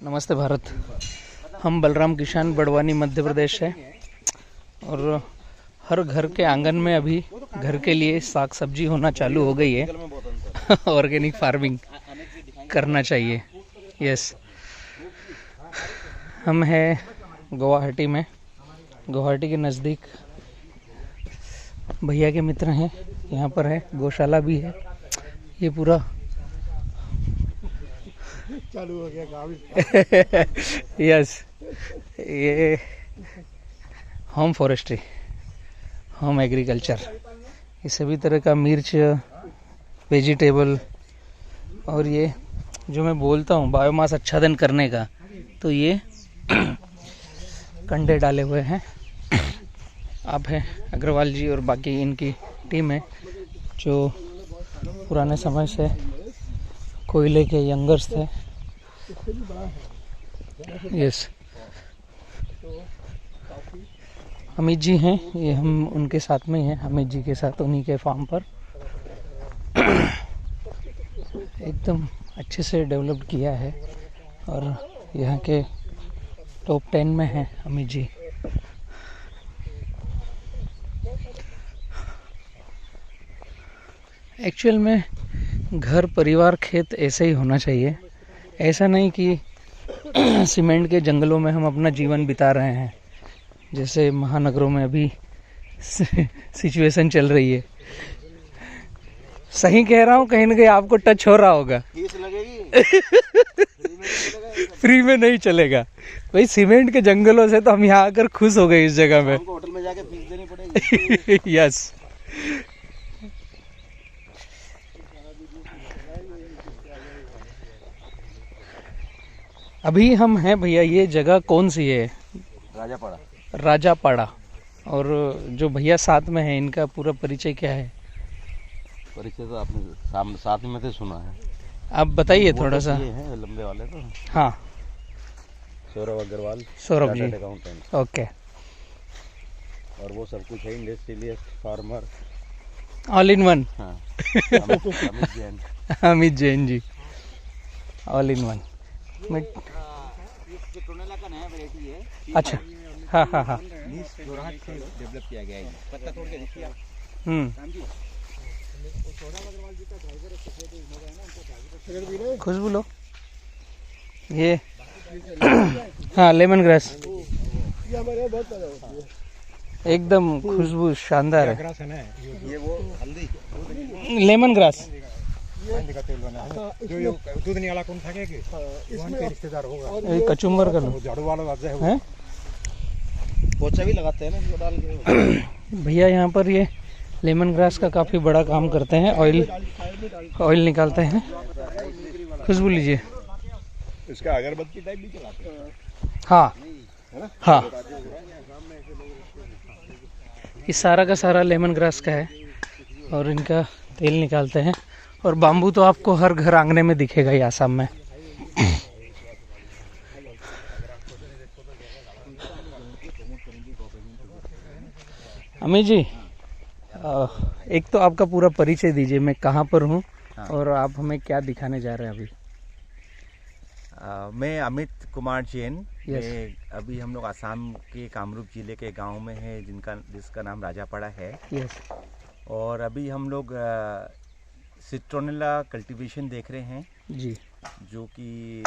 नमस्ते भारत। हम बलराम किसान बड़वानी मध्य प्रदेश है और हर घर के आंगन में अभी घर के लिए साग सब्जी होना चालू हो गई है। ऑर्गेनिक फार्मिंग करना चाहिए। यस, हम हैं गुवाहाटी में। गुवाहाटी के नज़दीक भैया के मित्र हैं, यहाँ पर है गौशाला भी है। ये पूरा चालू हो गया काम। यस, ये होम फॉरेस्ट्री, होम एग्रीकल्चर, ये सभी तरह का मिर्च, वेजिटेबल, और ये जो मैं बोलता हूँ बायोमास आच्छादन करने का, तो ये कंडे डाले हुए हैं। आप हैं अग्रवाल जी और बाकी इनकी टीम है जो पुराने समय से कोयले के यंगर्स थे। यस, अमित जी हैं, ये हम उनके साथ में हैं, अमित जी के साथ उन्हीं के फार्म पर एकदम अच्छे से डेवलप किया है और यहाँ के टॉप 10 में हैं अमित जी। एक्चुअल में घर परिवार खेत ऐसे ही होना चाहिए। ऐसा नहीं कि सीमेंट के जंगलों में हम अपना जीवन बिता रहे हैं, जैसे महानगरों में अभी सिचुएशन चल रही है। सही कह रहा हूँ, कहीं ना कहीं आपको टच हो रहा होगा। फीस लगेगी, फ्री में नहीं चलेगा भाई। सीमेंट के जंगलों से तो हम यहाँ आकर खुश हो गए इस जगह में। होटल में जाके फीस देनी पड़ेगी। यस, अभी हम हैं भैया, ये जगह कौन सी है? राजापाड़ा। राजापाड़ा। और जो भैया साथ में है, इनका पूरा परिचय क्या है? परिचय तो आपने साथ में से सुना है, आप बताइए थोड़ा सा। ये है लंबे वाले तो। हाँ, सौरभ अग्रवाल, सौरभ जी, अकाउंटेंट। ओके। और वो सब कुछ है, industrialist, farmer, all in one. हाँ। Amit Jain. Amit Jain ji, all in one. अच्छा, हाँ हाँ हाँ, डेवलप किया गया है। पत्ता तोड़ के देखिए आप। खुशबू लो ये। हाँ, लेमन ग्रास, एकदम खुशबू शानदार है। ये वो हल्दी, लेमन ग्रास। जो दूध नहीं वाला कौन था कि इसमें रिश्तेदार होगा। ये कचुम्बर का लो, झाड़ू वाला आता है। पोछा भी लगाते हैं ना इसको डाल के। भैया यहाँ पर ये लेमन ग्रास का काफ़ी बड़ा काम करते हैं। ऑयल निकालते हैं। खुशबू लीजिए। इसका अगरबत्ती टाइप भी चलाते हैं। हाँ हाँ, ये सारा का सारा लेमन ग्रास का है और इनका तेल निकालते हैं। और बाम्बू तो आपको हर घर आंगने में दिखेगा ही आसाम में। अमित जी, एक तो आपका पूरा परिचय दीजिए, मैं कहाँ पर हूँ और आप हमें क्या दिखाने जा रहे हैं अभी? मैं अमित कुमार जैन। Yes. अभी हम लोग आसाम के कामरूप जिले के गांव में है, जिसका नाम राजापाड़ा है। यस, और अभी हम लोग सिट्रोनेला कल्टीवेशन देख रहे हैं जी, जो कि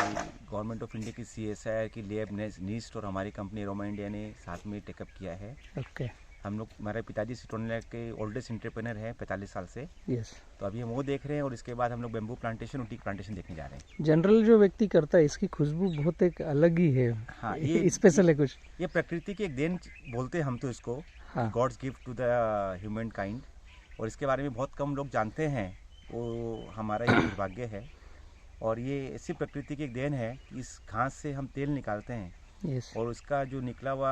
गवर्नमेंट ऑफ इंडिया की CSIR की लैब नीस्ट और हमारी कंपनी एरोमा इंडिया ने साथ में टेकअप किया है। ओके। हम लोग, हमारे पिताजी सिट्रोनेला के ओल्डेस्ट एंटरप्रेन्योर हैं 45 साल से। यस, तो अभी हम वो देख रहे हैं और इसके बाद हम लोग बेम्बू प्लांटेशन और टी प्लांटेशन देखने जा रहे हैं। जनरल जो व्यक्ति करता है, इसकी खुशबू बहुत एक अलग ही है। हाँ, ये स्पेशल है कुछ। ये प्रकृति की एक देन बोलते हैं हम तो इसको, हाँ, God's gift to the human kind. और इसके बारे में बहुत कम लोग जानते हैं, वो हमारा ये दुर्भाग्य है। और ये ऐसी प्रकृति की एक देन है कि इस घास से हम तेल निकालते हैं। यस, और उसका जो निकला हुआ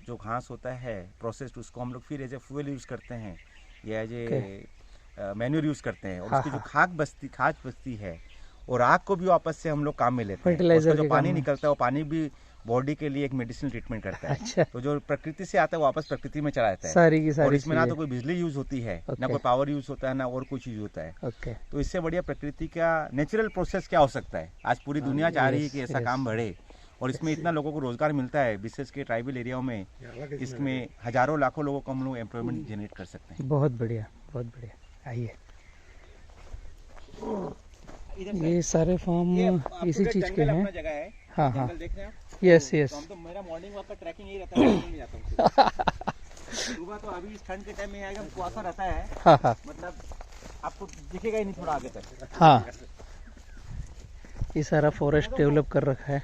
जो घास होता है प्रोसेस्ड, उसको हम लोग फिर एज ए फ्यूल यूज़ करते हैं या एज ए मैन्यूर यूज़ करते हैं। और हाँ, उसकी जो हाँ, खाद बचती है और आग को भी वापस से हम लोग काम में लेते हैं। फर्टिलाइजर उसका जो के पानी काम में। निकलता है वो पानी भी बॉडी के लिए एक मेडिसिनल ट्रीटमेंट करता है। अच्छा। तो जो प्रकृति से आता है वो वापस प्रकृति में चला जाता है। सारी की और सारी इसमें ना तो चीजें। कोई बिजली यूज होती है, ना Okay. कोई पावर यूज होता है, ना और कुछ यूज होता है। ओके। तो इससे बढ़िया प्रकृति का नेचुरल प्रोसेस क्या हो सकता है। आज पूरी दुनिया चाह रही है कि ऐसा yes. काम बढ़े और इसमें इतना लोगों को रोजगार मिलता है, विशेष के ट्राइबल एरियाओं में। इसमें हजारों लाखों लोगों को हम लोग एम्प्लॉयमेंट जनरेट कर सकते हैं। बहुत बढ़िया, बहुत बढ़िया। आइए, ये सारे फॉर्म इसी चीज के हैं। जगह है। हाँ हाँ, जंगल देख रहे हैं आप? Yes yes. तो हम तो मेरा मॉर्निंग वॉक का ट्रैकिंग यही रहता है, मैं नहीं जाता हूँ सुबह। तो अभी इस ठंड के टाइम में एकदम कुआसा रहता है, हाँ हाँ मतलब आपको दिखेगा ही नहीं थोड़ा आगे तक। हाँ, ये सारा फॉरेस्ट डेवलप कर रखा है।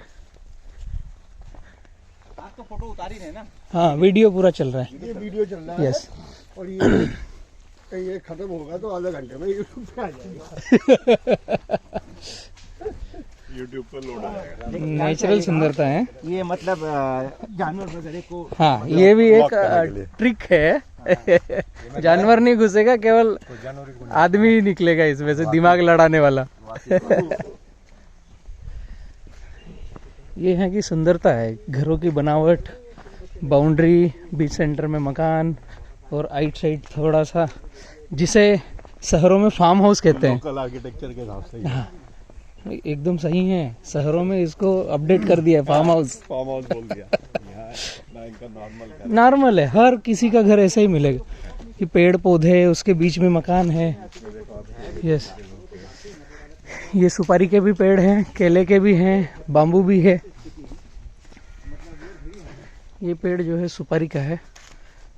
आज तो फोटो उतार ही रहे ना। हाँ, वीडियो पूरा चल रहा है। ये वीडियो चल रहा है। यस। और ये खत्म होगा तो आधे घंटे में यूट्यूब पे आ जाएगा। यूट्यूब पर लोड आ जाएगा। नेचुरल सुंदरता है। ये मतलब जानवर वगैरह को, हाँ, ये भी Block एक करने के लिए। ट्रिक है। जानवर नहीं घुसेगा, केवल आदमी ही निकलेगा इसमें से, दिमाग लड़ाने वाला। ये है कि सुंदरता है, घरों की बनावट, बाउंड्री, बीच सेंटर में मकान और आइट साइड थोड़ा सा, जिसे शहरों में फार्म हाउस कहते हैं। लोकल आर्किटेक्चर के हिसाब से हाँ, एकदम सही है। शहरों में इसको अपडेट कर दिया, फार्म हाउस। फार्म हाउस बोल दिया। यहाँ ना इनका नॉर्मल नॉर्मल है, हर किसी का घर ऐसा ही मिलेगा कि पेड़ पौधे, उसके बीच में मकान है। यस, ये सुपारी के भी पेड़ हैं, केले के भी हैं, बाम्बू भी है। ये पेड़ जो है सुपारी का है,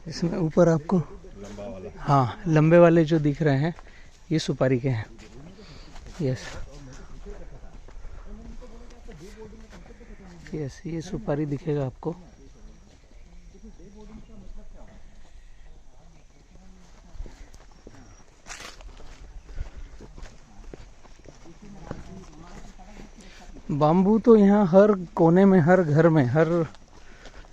इसमें ऊपर आपको लंबा वाला। हाँ, लंबे वाले जो दिख रहे हैं ये सुपारी के हैं। यस यस, ये सुपारी दिखेगा आपको। बाम्बू तो यहाँ हर कोने में, हर घर में, हर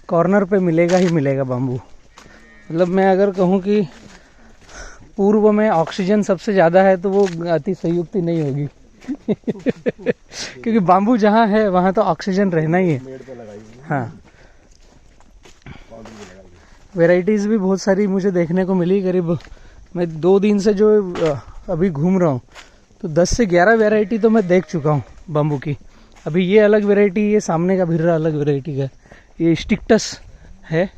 कॉर्नर पे मिलेगा ही मिलेगा बाम्बू। मतलब मैं अगर कहूँ कि पूर्व में ऑक्सीजन सबसे ज़्यादा है तो वो अतिशयोक्ति नहीं होगी। क्योंकि बाम्बू जहाँ है वहाँ तो ऑक्सीजन रहना ही है। पेड़ पे लगाई हुई हाँ, वैरायटीज़ भी बहुत सारी मुझे देखने को मिली। करीब मैं 2 दिन से जो अभी घूम रहा हूँ तो 10 से 11 वैरायटी तो मैं देख चुका हूँ बाम्बू की। अभी ये अलग वैरायटी, ये सामने का भिर्रा अलग वैरायटी का, ये स्टिक्टस है।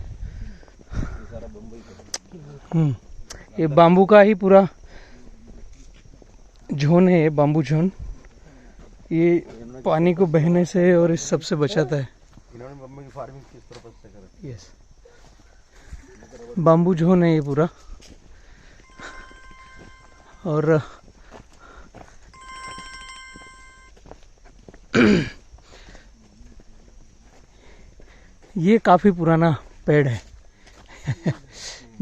ये बाम्बू का ही पूरा झोन है, ये बाम्बू झोन। ये पानी को बहने से और इस सब से बचाता है। इन्होंने बम्बू की फार्मिंग किस तरह से करी। यस, बाम्बू झोन है ये पूरा। और ये काफी पुराना पेड़ है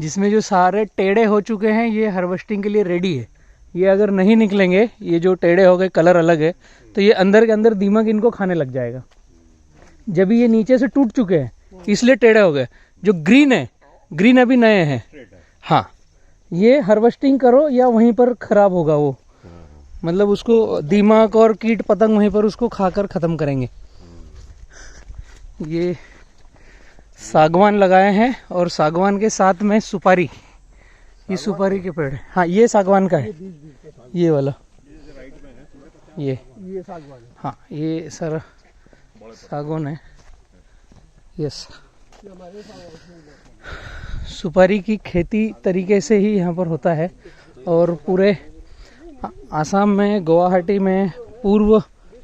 जिसमें जो सारे टेढ़े हो चुके हैं ये हार्वेस्टिंग के लिए रेडी है। ये अगर नहीं निकलेंगे, ये जो टेढ़े हो गए, कलर अलग है, तो ये अंदर के अंदर दीमक इनको खाने लग जाएगा। जब ये नीचे से टूट चुके हैं इसलिए टेढ़े हो गए। जो ग्रीन है, ग्रीन अभी नए हैं। हाँ, ये हार्वेस्टिंग करो या वहीं पर खराब होगा वो, मतलब उसको दीमक और कीट पतंग वहीं पर उसको खाकर खत्म करेंगे। ये सागवान लगाए हैं और सागवान के साथ में सुपारी, ये सुपारी के पेड़ है। हाँ, ये सागवान का है, ये वाला, ये सागवान। हाँ, ये सर सागवान है। यस, सुपारी की खेती तरीके से ही यहाँ पर होता है। और पूरे आसाम में, गुवाहाटी में, पूर्व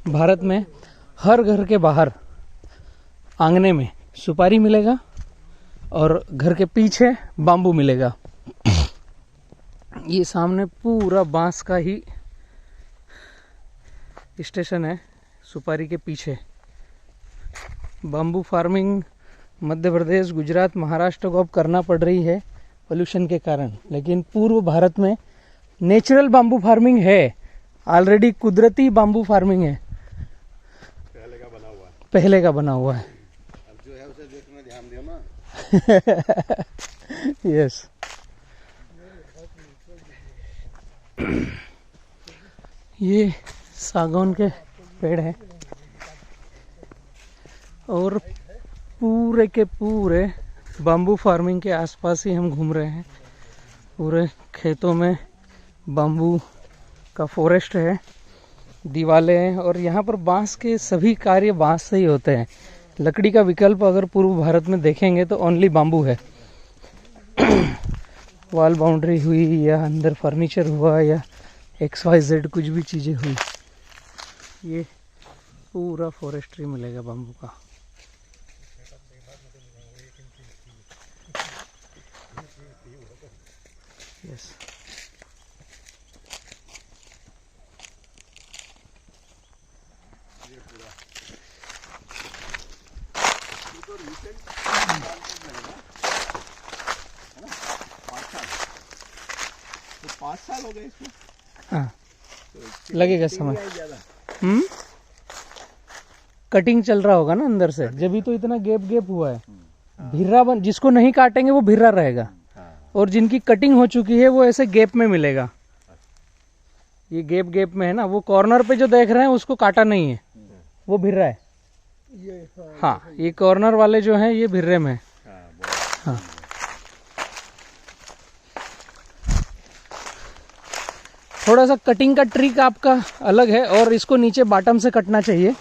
भारत में हर घर के बाहर आंगने में सुपारी मिलेगा और घर के पीछे बाम्बू मिलेगा। ये सामने पूरा बांस का ही स्टेशन है, सुपारी के पीछे। बाम्बू फार्मिंग मध्य प्रदेश, गुजरात, महाराष्ट्र को अब करना पड़ रही है पोल्यूशन के कारण, लेकिन पूर्व भारत में नेचुरल बाम्बू फार्मिंग है ऑलरेडी, कुदरती बाम्बू फार्मिंग है, पहले का बना हुआ है। पहले का बना हुआ है। अब जो है उसे देखना, ध्यान देना ना। यस, ये सागौन के पेड़ हैं और पूरे के पूरे बाम्बू फार्मिंग के आसपास ही हम घूम रहे हैं। पूरे खेतों में बाम्बू का फॉरेस्ट है, दीवालें हैं, और यहाँ पर बांस के सभी कार्य बांस से ही होते हैं। लकड़ी का विकल्प अगर पूर्व भारत में देखेंगे तो ओनली बाम्बू है। वॉल बाउंड्री हुई या अंदर फर्नीचर हुआ या XYZ कुछ भी चीज़ें हुई, ये पूरा फॉरेस्ट्री मिलेगा बाम्बू का। यस, तो 5 साल हो गए इसको। हाँ लगेगा समय। कटिंग चल रहा होगा ना अंदर से, जब भी तो इतना गैप हुआ है। भिर्रा बन, जिसको नहीं काटेंगे वो भिर्रा रहेगा, और जिनकी कटिंग हो चुकी है वो ऐसे गैप में मिलेगा। ये गैप में है ना, वो कॉर्नर पे जो देख रहे हैं उसको काटा नहीं है, वो भिर्रा है। हाँ, ये कॉर्नर वाले जो हैं ये भिर्रे में है। हाँ, थोड़ा सा कटिंग का ट्रिक आपका अलग है, और इसको नीचे बॉटम से कटना चाहिए।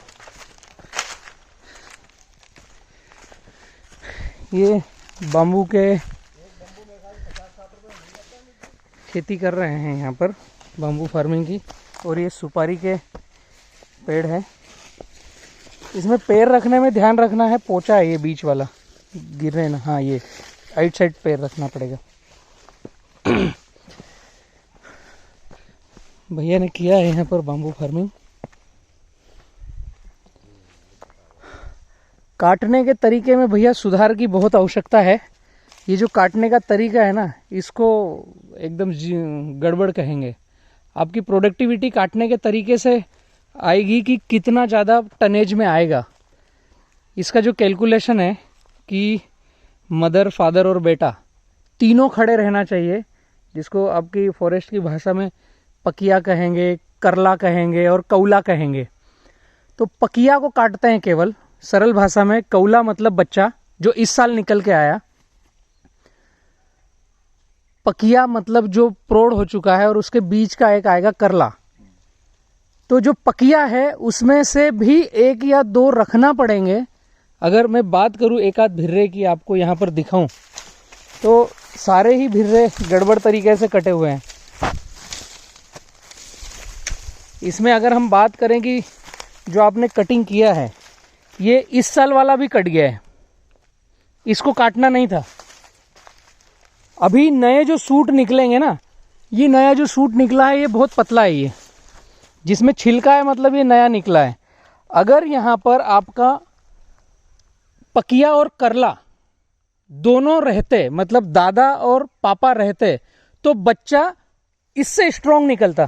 ये बाम्बू के खेती कर रहे हैं यहाँ पर, बाम्बू फार्मिंग की। और ये सुपारी के पेड़ है। इसमें पैर रखने में ध्यान रखना है, पोचा है ये बीच वाला, गिरे ना। हाँ, ये राइट साइड पैर रखना पड़ेगा। भैया ने किया है यहाँ पर बाम्बू फार्मिंग। काटने के तरीके में भैया सुधार की बहुत आवश्यकता है। ये जो काटने का तरीका है ना, इसको एकदम गड़बड़ कहेंगे। आपकी प्रोडक्टिविटी काटने के तरीके से आएगी कि कितना ज़्यादा टनेज में आएगा। इसका जो कैलकुलेशन है कि मदर, फादर और बेटा तीनों खड़े रहना चाहिए, जिसको आपकी फॉरेस्ट की भाषा में पकिया कहेंगे, करला कहेंगे और कौला कहेंगे। तो पकिया को काटते हैं केवल, सरल भाषा में कौला मतलब बच्चा जो इस साल निकल के आया, पकिया मतलब जो प्रौढ़ हो चुका है, और उसके बीच का एक आएगा करला। तो जो पकिया है उसमें से भी 1 या 2 रखना पड़ेंगे। अगर मैं बात करूं एक आध भिर्रे की, आपको यहाँ पर दिखाऊं, तो सारे ही भिर्रे गड़बड़ तरीके से कटे हुए हैं। इसमें अगर हम बात करें कि जो आपने कटिंग किया है, ये इस साल वाला भी कट गया है, इसको काटना नहीं था। अभी नए जो सूट निकलेंगे ना, ये नया जो सूट निकला है ये बहुत पतला है, ये जिसमें छिलका है मतलब ये नया निकला है। अगर यहाँ पर आपका पकिया और करला दोनों रहते, मतलब दादा और पापा रहते, तो बच्चा इससे स्ट्रॉन्ग निकलता।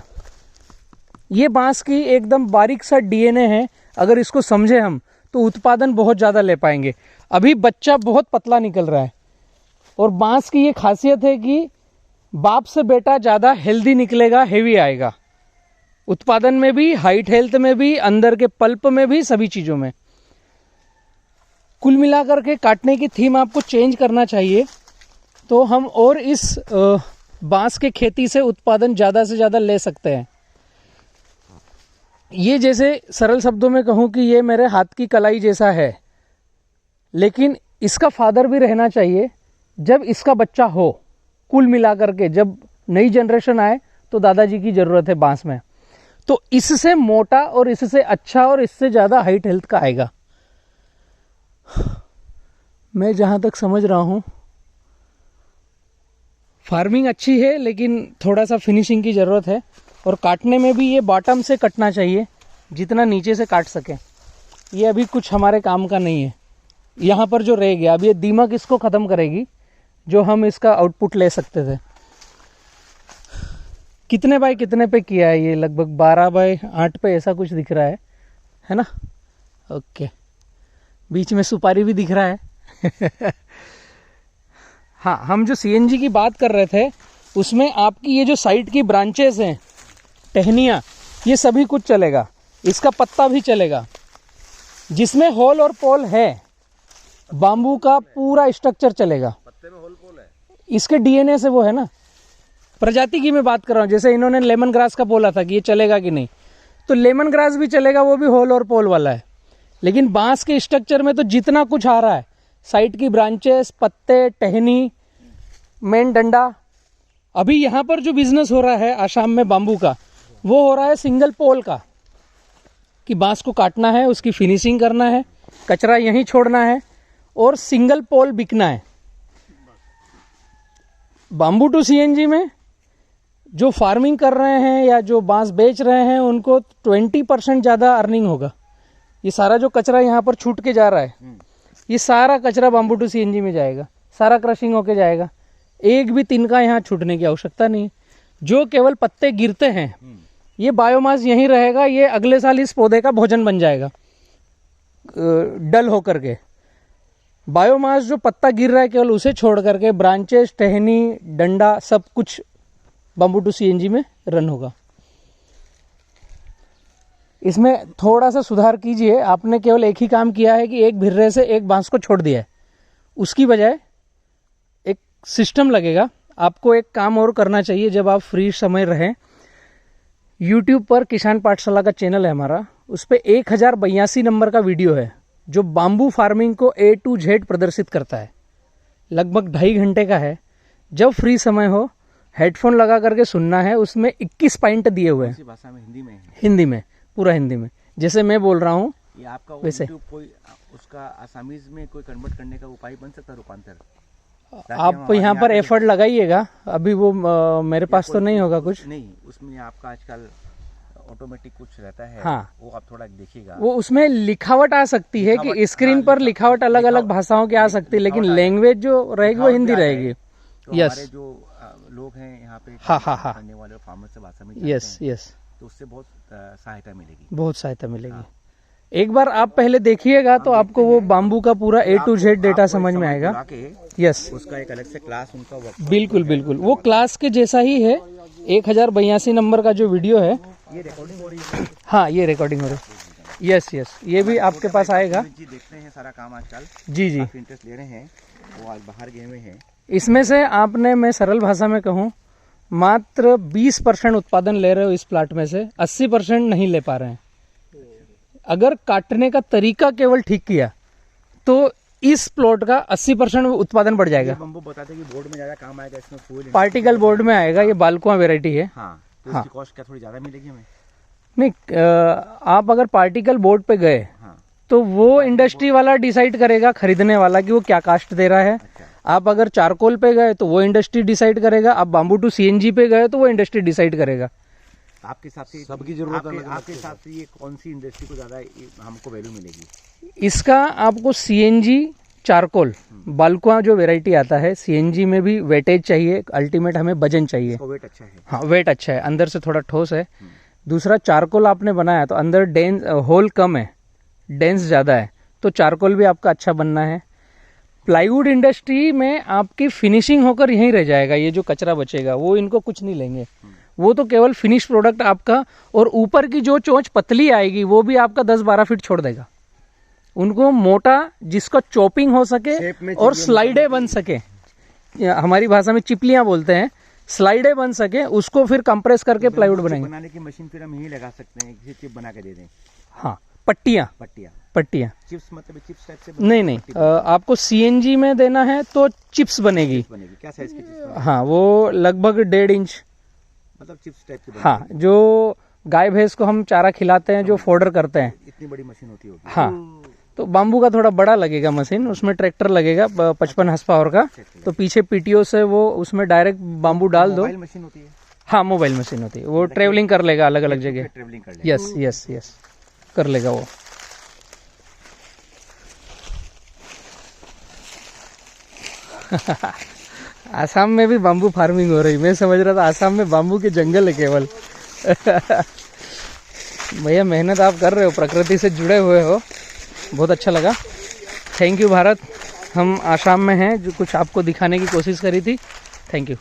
ये बांस की एकदम बारीक सा DNA है। अगर इसको समझे हम तो उत्पादन बहुत ज़्यादा ले पाएंगे। अभी बच्चा बहुत पतला निकल रहा है, और बांस की ये खासियत है कि बाप से बेटा ज़्यादा हेल्दी निकलेगा, हेवी आएगा, उत्पादन में भी, हाइट हेल्थ में भी, अंदर के पल्प में भी, सभी चीज़ों में। कुल मिलाकर के काटने की थीम आपको चेंज करना चाहिए, तो हम और इस बांस के खेती से उत्पादन ज़्यादा से ज़्यादा ले सकते हैं। ये जैसे सरल शब्दों में कहूँ कि ये मेरे हाथ की कलाई जैसा है, लेकिन इसका फादर भी रहना चाहिए जब इसका बच्चा हो। कुल मिलाकर के जब नई जनरेशन आए तो दादाजी की ज़रूरत है बांस में, तो इससे मोटा और इससे अच्छा और इससे ज़्यादा हाइट हेल्थ का आएगा। मैं जहाँ तक समझ रहा हूँ फार्मिंग अच्छी है, लेकिन थोड़ा सा फिनिशिंग की ज़रूरत है, और काटने में भी ये बॉटम से कटना चाहिए, जितना नीचे से काट सके। ये अभी कुछ हमारे काम का नहीं है। यहाँ पर जो रह गया, अब ये दीमक इसको ख़त्म करेगी, जो हम इसका आउटपुट ले सकते थे। कितने बाय कितने पे किया है ये? लगभग 12 बाय 8 पे ऐसा कुछ दिख रहा है ना? ओके, बीच में सुपारी भी दिख रहा है। हाँ, हम जो CNG की बात कर रहे थे उसमें आपकी ये जो साइड की ब्रांचेस हैं, टहनियाँ, ये सभी कुछ चलेगा, इसका पत्ता भी चलेगा। जिसमें होल और पोल है, बाम्बू का पूरा स्ट्रक्चर चलेगा। पत्ते में होल पोल है। इसके डीएनए से वो है ना, प्रजाति की मैं बात कर रहा हूँ। जैसे इन्होंने लेमन ग्रास का बोला था कि ये चलेगा कि नहीं, तो लेमन ग्रास भी चलेगा, वो भी होल और पोल वाला है। लेकिन बांस के स्ट्रक्चर में तो जितना कुछ आ रहा है, साइड की ब्रांचेस, पत्ते, टहनी, मेन डंडा। अभी यहाँ पर जो बिजनेस हो रहा है आसाम में बाम्बू का, वो हो रहा है सिंगल पोल का, कि बांस को काटना है, उसकी फिनिशिंग करना है, कचरा यहीं छोड़ना है और सिंगल पोल बिकना है। बाम्बू टू सीएनजी में जो फार्मिंग कर रहे हैं या जो बांस बेच रहे हैं, उनको 20% ज़्यादा अर्निंग होगा। ये सारा जो कचरा यहाँ पर छूट के जा रहा है, ये सारा कचरा बाम्बू टू सीएनजी में जाएगा, सारा क्रशिंग होके जाएगा। एक भी तिनका यहाँ छूटने की आवश्यकता नहीं है। जो केवल पत्ते गिरते हैं, ये बायोमास यहीं रहेगा, ये अगले साल इस पौधे का भोजन बन जाएगा डल होकर के। बायोमास जो पत्ता गिर रहा है केवल उसे छोड़ करके ब्रांचेस, टहनी, डंडा सब कुछ बाम्बू टू सीएनजी में रन होगा। इसमें थोड़ा सा सुधार कीजिए। आपने केवल एक ही काम किया है कि एक भिर्रे से एक बांस को छोड़ दिया है। उसकी बजाय एक सिस्टम लगेगा। आपको एक काम और करना चाहिए जब आप फ्री समय रहें। यूट्यूब पर किसान पाठशाला का चैनल है हमारा, उस पर 1082 नंबर का वीडियो है जो बाम्बू फार्मिंग को A to Z प्रदर्शित करता है। लगभग 2.5 घंटे का है। जब फ्री समय हो, हेडफोन लगा करके सुनना है। उसमें 21 पॉइंट दिए हुए हैं। भाषा में, हिंदी में है। हिंदी में, पूरा हिंदी में, जैसे मैं बोल रहा हूँ ये आपका वैसे। कोई उसका आसामीज में कोई कन्वर्ट करने का उपाय बन सकता है, रूपांतर? आप यहाँ पर एफर्ट लगाइएगा। अभी वो मेरे पास तो नहीं होगा कुछ। नहीं, उसमें आपका आजकल ऑटोमेटिक कुछ रहता है। हाँ, वो आप थोड़ा देखिएगा। वो उसमें लिखावट आ सकती है कि स्क्रीन पर लिखावट अलग अलग भाषाओं की आ सकती है, लेकिन लैंग्वेज जो रहेगी वो हिंदी रहेगी। तो यस, हमारे जो लोग हैं यहाँ पे हाँ हाँ हाँ, पढ़ने वाले फार्मर से भाषा में यस यस, तो उससे बहुत सहायता मिलेगी। बहुत सहायता मिलेगी। एक बार आप पहले देखिएगा तो आपको वो बाम्बू का पूरा A to Z डेटा समझ में आएगा। यस, उसका एक अलग से क्लास उनका वर्क। बिल्कुल बिल्कुल, वो क्लास के जैसा ही है। 1082 नंबर का जो वीडियो है, ये रिकॉर्डिंग हो रही है। हाँ, ये रिकॉर्डिंग हो रही है। यस यस, ये भी आपके पास आएगा। जी, देखते हैं सारा काम आजकल। जी जी, इंटरेस्ट ले रहे हैं, वो आज बाहर गए हुए हैं। इसमें से आपने, मैं सरल भाषा में कहूँ, मात्र 20% उत्पादन ले रहे हो इस प्लाट में से, 80% नहीं ले पा रहे हैं। अगर काटने का तरीका केवल ठीक किया तो इस प्लॉट का 80% उत्पादन बढ़ जाएगा। बम्बू बताते हैं कि बोर्ड में ज्यादा काम आएगा, इसमें फूल पार्टिकल बोर्ड में आएगा। ये बालकुआ वेराइटी है। हाँ, तो हाँ, इसकी कॉस्ट क्या थोड़ी ज्यादा मिलेगी हमें? नहीं, आप अगर पार्टिकल बोर्ड पे गए, हाँ, तो वो इंडस्ट्री वाला डिसाइड करेगा, खरीदने वाला, कि वो क्या कास्ट दे रहा है। अच्छा। आप अगर चारकोल पे गए तो वो इंडस्ट्री डिसाइड करेगा। आप बाम्बू टू सीएनजी पे गए तो वो इंडस्ट्री डिसाइड करेगा। आपके हिसाब से सबकी जरूरत आपके हिसाब से ये कौन सी इंडस्ट्री को ज्यादा हमको वैल्यू मिलेगी? इसका आपको सीएनजी, चारकोल, बालकुआ जो वेराइटी आता है, सीएनजी में भी वेटेज चाहिए, अल्टीमेट हमें वजन चाहिए। इसका वेट अच्छा है। हाँ, वेट अच्छा है, अंदर से थोड़ा ठोस है। दूसरा, चारकोल आपने बनाया तो अंदर डेंस, होल कम है, डेंस ज़्यादा है, तो चारकोल भी आपका अच्छा बनना है। प्लाईवुड इंडस्ट्री में आपकी फिनिशिंग होकर यहीं रह जाएगा। ये जो कचरा बचेगा वो इनको कुछ नहीं लेंगे, वो तो केवल फिनिश प्रोडक्ट आपका, और ऊपर की जो चोंच पतली आएगी वो भी आपका 10-12 फीट छोड़ देगा। उनको मोटा, जिसका चॉपिंग हो सके और स्लाइडें बन सके, हमारी भाषा में चिपलियां बोलते हैं, स्लाइडें बन सके, उसको फिर कंप्रेस करके प्लाईवुड बनाएंगे। बनाने की मशीन फिर हम यही लगा सकते हैं, किसी चिप बना के दे दें। हाँ, पट्टियां, चिप्स मतलब चिप्स टाइप से नहीं, आपको सीएनजी में देना है तो चिप्स बनेगी। क्या साइज की चिप्स? हाँ, वो लगभग 1.5 इंच, मतलब चिप्स टाइप की। हाँ, जो गाय भैंस को हम चारा खिलाते हैं, जो फोल्डर करते हैं, इतनी बड़ी मशीन होती होगी। हाँ, तो बाम्बू का थोड़ा बड़ा लगेगा मशीन, उसमें ट्रैक्टर लगेगा 55 हॉर्स पावर का, तो पीछे पीटीओ से वो उसमें डायरेक्ट बाम्बू डाल दो। मोबाइल मशीन होती है? हाँ, मोबाइल मशीन होती है, वो ट्रेवलिंग कर लेगा अलग अलग जगह। ट्रेवलिंग कर लेगा। यस यस यस, कर लेगा वो। आसाम में भी बाम्बू फार्मिंग हो रही। मैं समझ रहा था आसाम में बाम्बू के जंगल है केवल। भैया, मेहनत आप कर रहे हो, प्रकृति से जुड़े हुए हो, बहुत अच्छा लगा। Thank you Bharat. हम आसाम में हैं, जो कुछ आपको दिखाने की कोशिश करी थी। Thank you.